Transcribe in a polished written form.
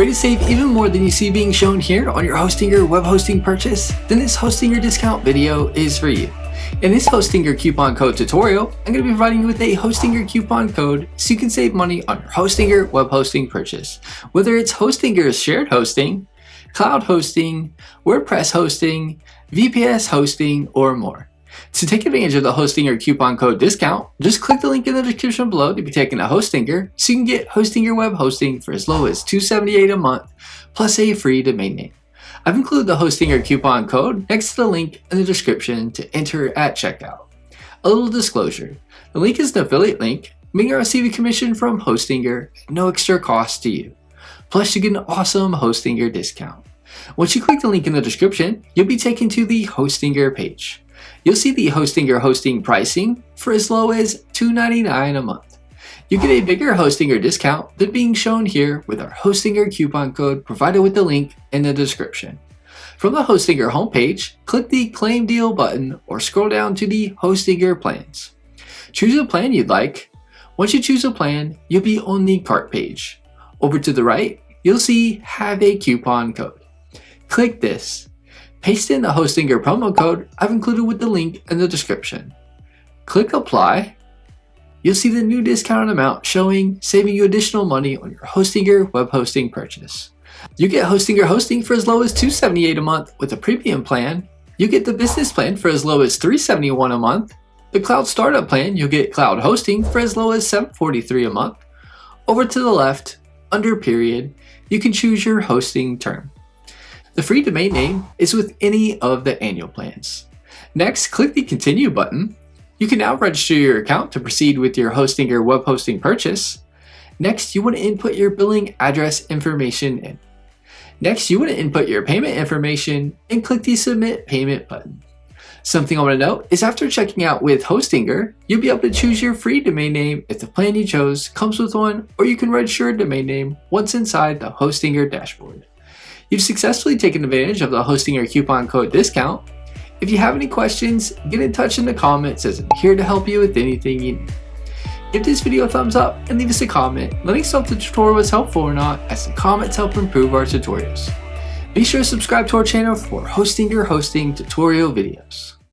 Ready to save even more than you see being shown here on your Hostinger web hosting purchase? Then this Hostinger discount video is for you. In this Hostinger coupon code tutorial, I'm going to be providing you with a Hostinger coupon code so you can save money on your Hostinger web hosting purchase. Whether it's Hostinger's shared hosting, cloud hosting, WordPress hosting, VPS hosting, or more. To take advantage of the Hostinger coupon code discount, just click the link in the description below to be taken to Hostinger so you can get Hostinger web hosting for as low as $278 a month plus a free domain name. I've included the Hostinger coupon code next to the link in the description to enter at checkout. A little disclosure, the link is an affiliate link, meaning you'll receive a commission from Hostinger at no extra cost to you. Plus you get an awesome Hostinger discount. Once you click the link in the description, you'll be taken to the Hostinger page. You'll see the Hostinger hosting pricing for as low as $299 a month. You get a bigger Hostinger discount than being shown here with our Hostinger coupon code provided with the link in the description. From the Hostinger homepage, click the Claim Deal button or scroll down to the Hostinger plans. Choose a plan you'd like. Once you choose a plan, you'll be on the cart page. Over to the right, you'll see Have a Coupon Code. Click this. Paste in the Hostinger promo code I've included with the link in the description. Click Apply. You'll see the new discounted amount showing, saving you additional money on your Hostinger web hosting purchase. You get Hostinger hosting for as low as $278 a month with a premium plan. You get the business plan for as low as $371 a month. The cloud startup plan, you'll get cloud hosting for as low as $743 a month. Over to the left, under period, you can choose your hosting term. The free domain name is with any of the annual plans. Next, click the Continue button. You can now register your account to proceed with your Hostinger web hosting purchase. Next, you want to input your billing address information in. Next, you want to input your payment information and click the Submit Payment button. Something I want to note is after checking out with Hostinger, you'll be able to choose your free domain name if the plan you chose comes with one, or you can register a domain name once inside the Hostinger dashboard. You've successfully taken advantage of the Hostinger coupon code discount. If you have any questions, get in touch in the comments as I'm here to help you with anything you need. Give this video a thumbs up and leave us a comment letting us know if the tutorial was helpful or not, as the comments help improve our tutorials. Be sure to subscribe to our channel for Hostinger hosting tutorial videos.